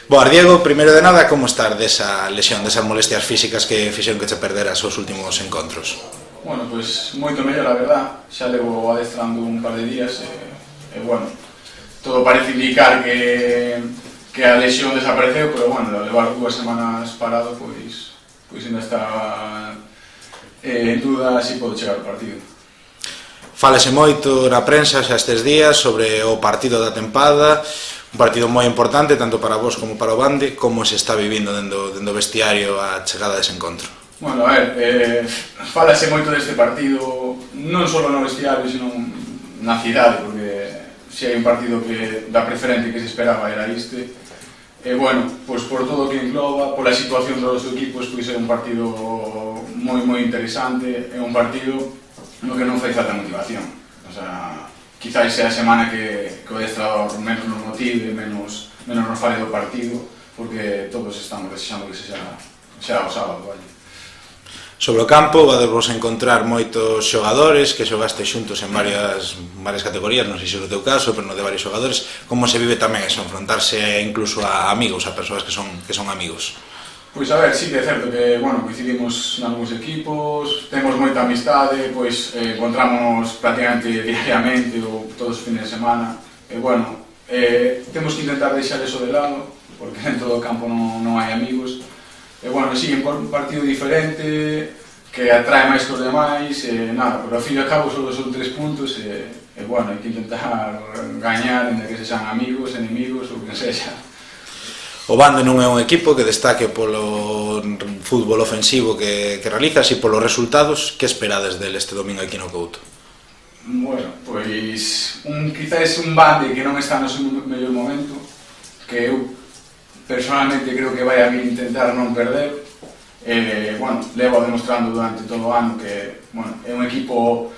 Boas, Diego, primeiro de nada, como estás desa lesión, desas molestias físicas que fixeron que che perderas os últimos encontros? Bueno, pois moito mellor, a verdad. Xa levo adestrando un par de días e bueno, todo parece indicar que a lesión desapareceu, pero bueno, levar 2 semanas parado, pois ainda está en duda se pode chegar ao partido. Fálese moito na prensa xa estes días sobre o partido da tempada, un partido moi importante tanto para vos como para o Bande. Como se está vivindo dentro do vestiario a chegada dese encontro? Bueno, a ver, fálase moito deste partido non só no vestiario, sino na cidade, porque se hai un partido que da preferente que se esperaba era este. E bueno, pois por todo o que engloba, pola situación dos equipos, pois é un partido moi interesante, é un partido no que non fai falta motivación. O sea, quizás sea a semana que o adestrador menos nos motive, menos nos fale do partido, porque todos estamos desexando que se xa o sábado, vale? Sobre o campo, vadevos encontrar moitos xogadores que xogaste xuntos en varias categorías, non sei se é o teu caso, pero no de varios xogadores. Como se vive tamén eso, enfrontarse incluso a amigos, a persoas que son amigos? Pois a ver, sí que é certo que, bueno, coincidimos nalgúns equipos, temos moita amistade, pois encontrámonos prácticamente diariamente ou todos os fines de semana, e bueno, temos que intentar deixar eso de lado, porque en todo o campo non hai amigos, e bueno, sí, un partido diferente, que atrae máis que os demais, e nada, pero ao fin e ao cabo só son 3 puntos, e bueno, hai que intentar gañar, ainda que sexan amigos, enemigos ou que sexa. O Bande non é un equipo que destaque polo fútbol ofensivo que realizas e polos resultados. Que esperades del este domingo aquí no Couto? Bueno, pois quizás un Bande que non está no seu mellor momento, que eu personalmente creo que vai a intentar non perder. Bueno, levo demostrando durante todo o ano que, bueno, é un equipo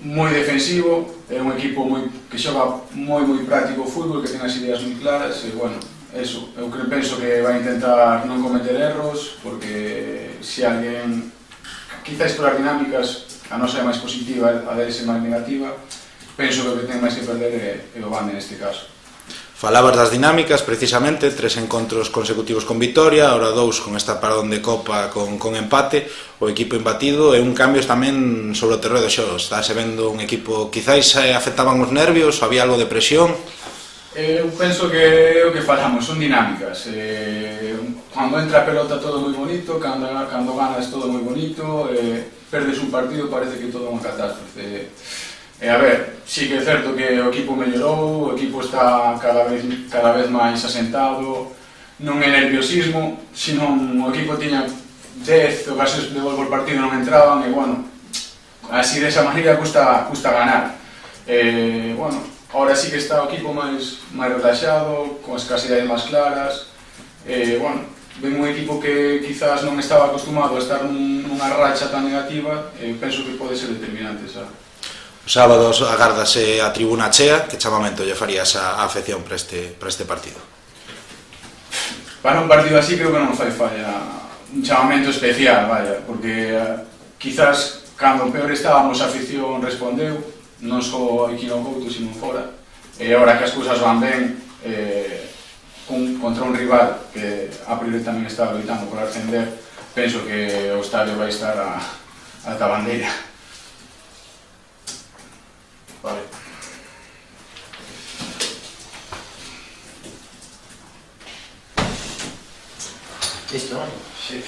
moi defensivo, é un equipo que xoga moi práctico o fútbol, que ten as ideas moi claras, e bueno, eso, eu penso que vai intentar non cometer erros, porque se alguén, quizás por as dinámicas, a nosa é máis positiva, a deles é máis negativa, penso que o que ten máis que perder é o Bande neste caso. Falabas das dinámicas, precisamente, 3 encontros consecutivos con vitoria, ahora 2 con esta parón de Copa con empate, o equipo imbatido, e un cambio tamén sobre o terreo de xogo. Estáse vendo un equipo, quizáis afectaban os nervios, había algo de presión? Eu penso que o que falamos son dinámicas. Cando entra a pelota todo moi bonito, cando ganas todo moi bonito, perdes un partido parece que todo é unha catástrofe. A ver, sí que é certo que o equipo mellorou, o equipo está cada vez máis asentado, non é nerviosismo, senón o equipo tiña 10 ocasións de gol por partido non entraban, e bueno, así desa maneira custa ganar. Bueno, ahora sí que está o equipo máis relaxado, con as casidades máis claras, bueno, ven un equipo que quizás non estaba acostumado a estar nunha racha tan negativa, e penso que pode ser determinante, sabe? O sábado agárdase a tribuna chea. Que chamamento lle farías á afección para este partido? Para un partido así creo que non fai falla un chamamento especial, vaya, porque quizás cando peor estábamos a afición respondeu, non só aquí no Couto, sino fora, e agora que as cousas van ben, contra un rival que a priori tamén está loitando por ascender, penso que o estadio vai estar ata a bandeira. Vale. Listo, ¿no? Sí.